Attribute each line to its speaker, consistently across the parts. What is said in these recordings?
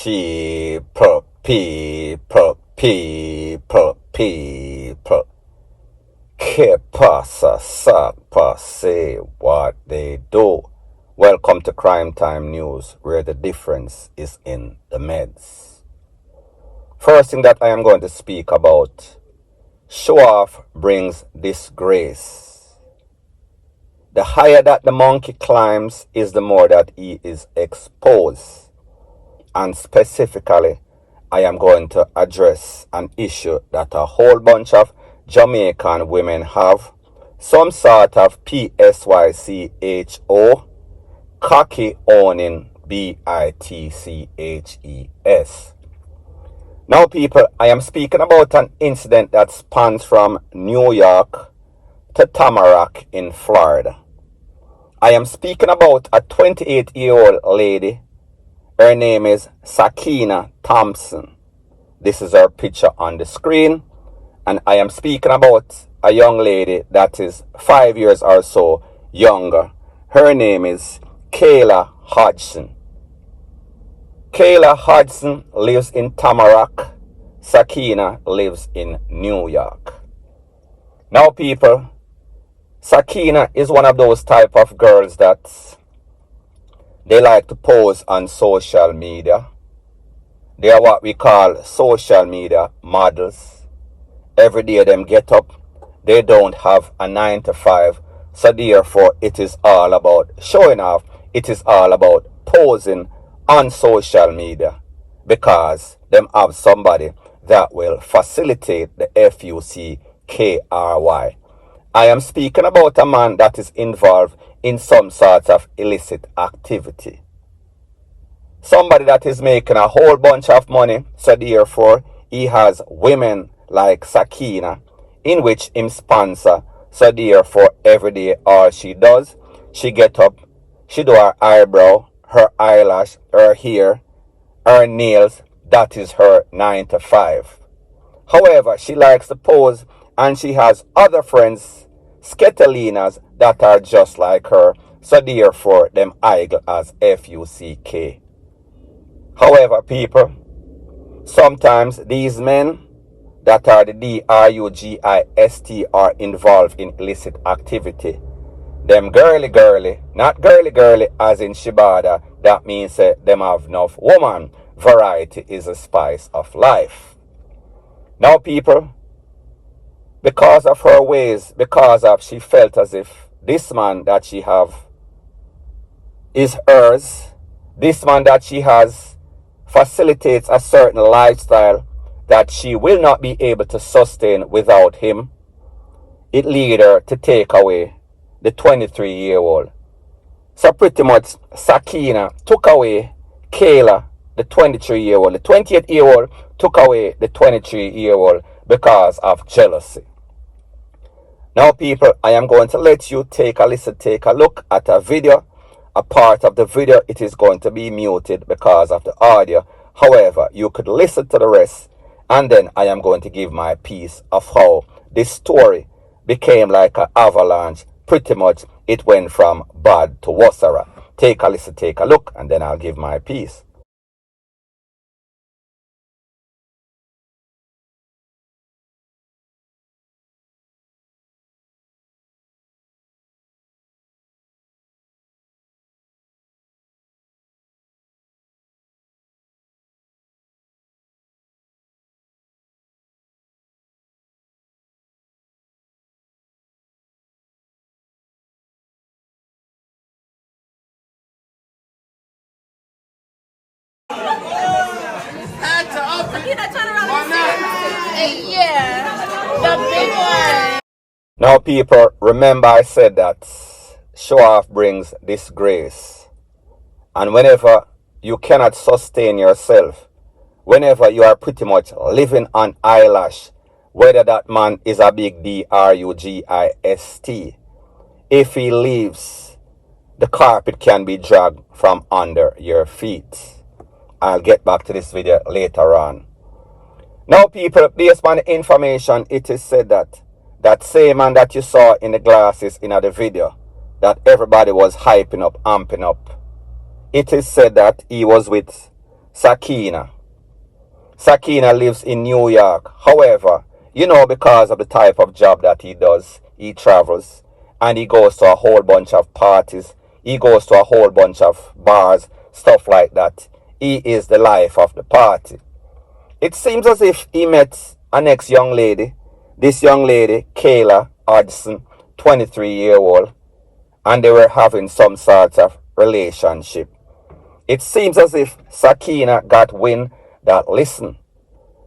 Speaker 1: People. Que pasa, sakpa, say what they do. Welcome to Crime Time News, where the difference is in the meds. First thing that I am going to speak about, show off brings disgrace. The higher that the monkey climbs is the more that he is exposed. And specifically, I am going to address an issue that a whole bunch of Jamaican women have, some sort of PSYCHO, cocky owning BITCHES. Now people, I am speaking about an incident that spans from New York to Tamarack in Florida. I am speaking about a 28-year-old lady. Her name is Sakiyna Thompson. This is her picture on the screen. And I am speaking about a young lady that is 5 years or so younger. Her name is Kayla Hodgson. Kayla Hodgson lives in Tamarack. Sakiyna lives in New York. Now people, Sakiyna is one of those type of girls that they like to pose on social media. They are what we call social media models. Every day them get up, they don't have a 9 to 5. So therefore it is all about showing off. It is all about posing on social media. Because them have somebody that will facilitate the FUCKRY. I am speaking about a man that is involved in some sort of illicit activity. Somebody that is making a whole bunch of money, so therefore he has women like Sakiyna in which him sponsor. So therefore every day all she does, she get up, she do her eyebrow, her eyelash, her hair, her nails. That is her 9 to 5. However, she likes to pose and she has other friends, Sketalinas, that are just like her. So therefore, them idle as FUCK. However, people, sometimes these men that are the DRUGIST are involved in illicit activity. Them girly, not girly as in Shibada, that means them have enough woman. Variety is a spice of life. Now people, because of her ways, she felt as if this man that she have is hers. This man that she has facilitates a certain lifestyle that she will not be able to sustain without him. It lead her to take away the 23-year-old. So pretty much Sakiyna took away Kayla, the 23-year-old. The 28-year-old took away the 23-year-old because of jealousy. Now people, I am going to let you take a look at a video. A part of the video, it is going to be muted because of the audio. However, you could listen to the rest. And then I am going to give my piece of how this story became like an avalanche. Pretty much it went from bad to worse. Take a listen, take a look, and then I'll give my piece.
Speaker 2: Yeah, the big one.
Speaker 1: Now people, remember I said that show off brings disgrace. And whenever you cannot sustain yourself, whenever you are pretty much living on eyelash, whether that man is a big DRUGIST, if he leaves, the carpet can be dragged from under your feet. I'll get back to this video later on. Now people, based on the information, it is said that that same man that you saw in the glasses in the video, that everybody was hyping up, amping up, it is said that he was with Sakiyna. Sakiyna lives in New York. However, because of the type of job that he does, he travels and he goes to a whole bunch of parties. He goes to a whole bunch of bars, stuff like that. He is the life of the party. It seems as if he met an ex-young lady. This young lady, Kayla Hodgson, 23-year-old, and they were having some sort of relationship. It seems as if Sakiyna got wind that, listen,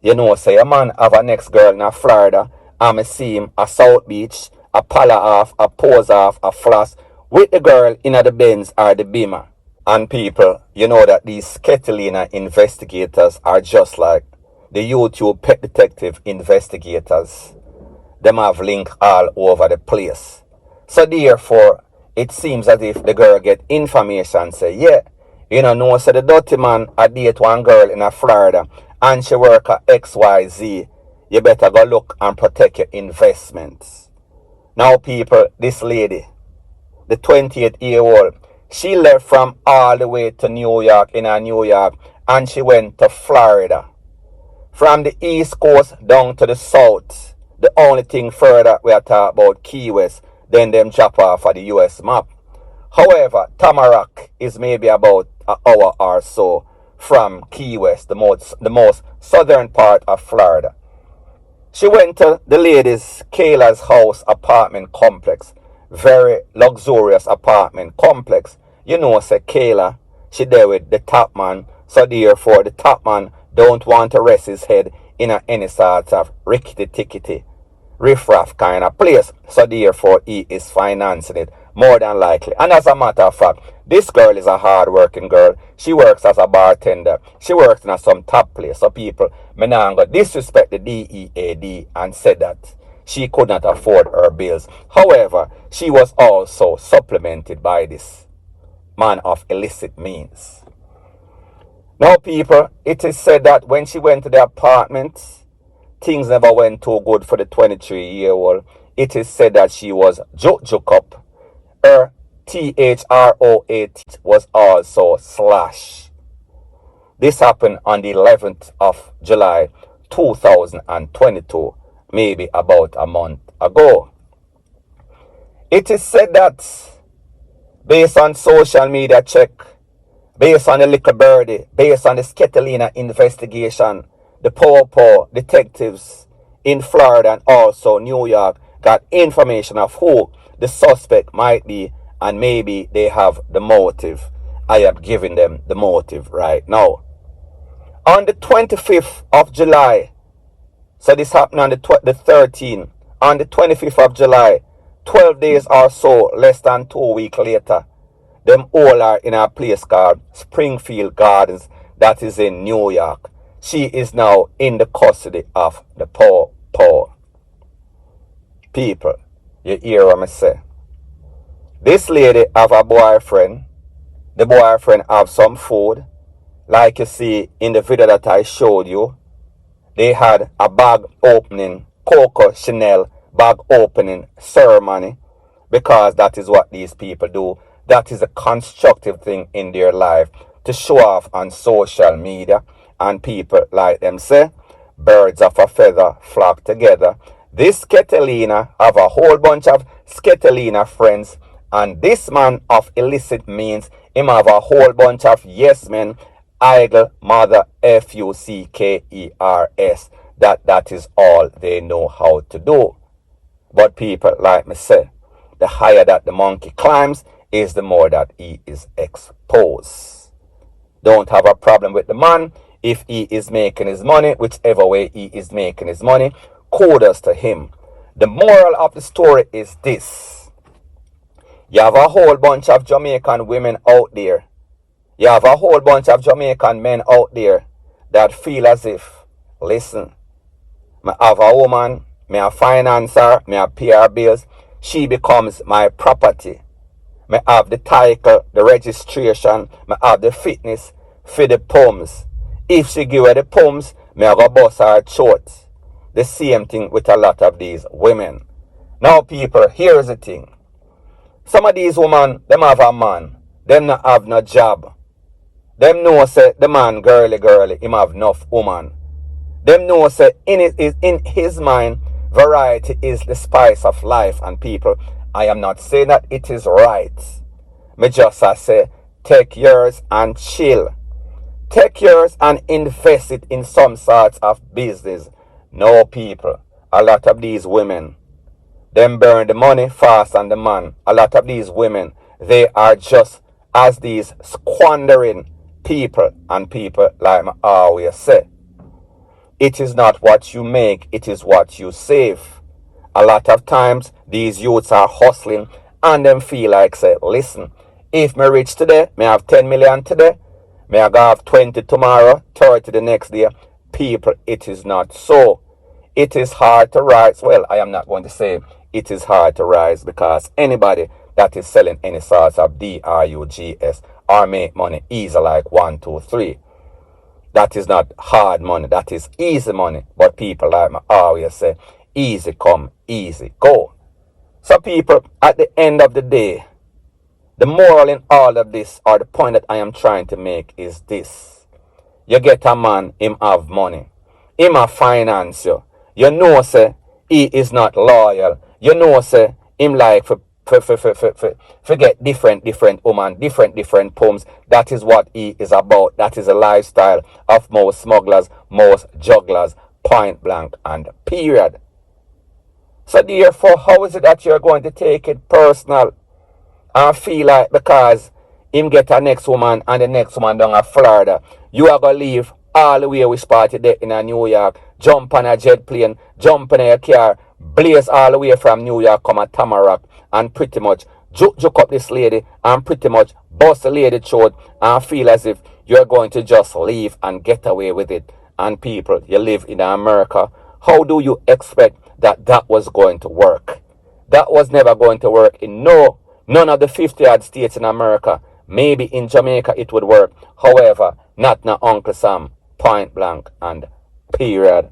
Speaker 1: say a man have a next girl in Florida, and me see him a South Beach, a pala off, a pose off, a floss, with the girl in the Benz or the Beamer. And people, that these Catalina investigators are just like the YouTube pet detective investigators. Them have link all over the place. So therefore, it seems as if the girl get information say, yeah, so the dirty man a date one girl in Florida and she work at XYZ. You better go look and protect your investments. Now people, this lady, the 28-year-old, she left from all the way to New York, New York, and she went to Florida. From the East Coast down to the South, the only thing further we are talking about Key West, then them drop off of the US map. However, Tamarack is maybe about an hour or so from Key West, the most southern part of Florida. She went to the lady's Kayla's house apartment complex. Very luxurious apartment complex. Say Kayla, she there with the top man. So therefore, the top man don't want to rest his head in any sort of rickety-tickety, riff-raff kind of place. So therefore, he is financing it more than likely. And as a matter of fact, this girl is a hard-working girl. She works as a bartender. She works in some top place. So people, me now go disrespect the DEAD and said that she could not afford her bills. However, she was also supplemented by this man of illicit means. Now, people, it is said that when she went to the apartment, things never went too good for the 23-year-old. It is said that she was juk up. Her THRO was also slashed. This happened on the 11th of July, 2022, maybe about a month ago. It is said that based on social media check, based on the little birdie, based on the Catalina investigation, the Paw detectives in Florida and also New York got information of who the suspect might be, and maybe they have the motive. I am giving them the motive right now. On the 25th of July, so this happened on the 13th, on the 25th of July, 12 days or so, less than 2 weeks later, them all are in a place called Springfield Gardens that is in New York. She is now in the custody of the Paw. People, you hear what I say? This lady have a boyfriend. The boyfriend have some food. Like you see in the video that I showed you, they had a bag opening, Coco Chanel bag opening ceremony, because that is what these people do. That is a constructive thing in their life to show off on social media. And people, like them say, birds of a feather flock together. This Catalina have a whole bunch of Catalina friends, and this man of illicit means him have a whole bunch of yes men, idle mother FUCKERS. That is all they know how to do. But people, like me say, the higher that the monkey climbs is the more that he is exposed. Don't have a problem with the man if he is making his money, whichever way he is making his money. Kudos to him. The moral of the story is this. You have a whole bunch of Jamaican women out there. You have a whole bunch of Jamaican men out there that feel as if, listen, I have a woman, I finance her, I pay her bills, she becomes my property. I have the title, the registration, I have the fitness for the pumps. If she give her the pumps, I go bust her throat. The same thing with a lot of these women. Now people, here's the thing. Some of these women, them have a man. Them not have no job. Them know say the man girly, him have enough woman. Them know say in his mind, variety is the spice of life. And people, I am not saying that it is right. Me just say, take yours and chill. Take yours and invest it in some sorts of business. No, people, a lot of these women, them burn the money fast on the man. A lot of these women, they are just as these squandering people. And people, like I always say, it is not what you make, it is what you save. A lot of times, these youths are hustling and them feel like, say, listen, if me rich today, me have 10 million today, me I go have 20 tomorrow, 30 the next day. People, it is not so. It is hard to rise. Well, I am not going to say it is hard to rise, because anybody that is selling any sorts of drugs or make money easy like 1, 2, 3. That is not hard money. That is easy money. But people, like I always say, easy come, easy go. So people, at the end of the day, the moral in all of this, or the point that I am trying to make, is this. You get a man, him have money. Him a finance you. You know, say, he is not loyal. You know, say, him like forget different woman, different poems. That is what he is about. That is a lifestyle of most smugglers, most jugglers, point blank and period. So therefore, how is it that you're going to take it personal and feel like because him get a next woman and the next woman down at Florida, you are going to leave all the way we started there in a New York, jump on a jet plane, jump in a car, blaze all the way from New York, come at Tamarack, and pretty much juke up this lady and pretty much bust the lady throat and feel as if you're going to just leave and get away with it. And people, you live in America, how do you expect that that was going to work? That was never going to work in none of the 50-odd states in America. Maybe in Jamaica it would work. However, not now Uncle Sam, point blank and period.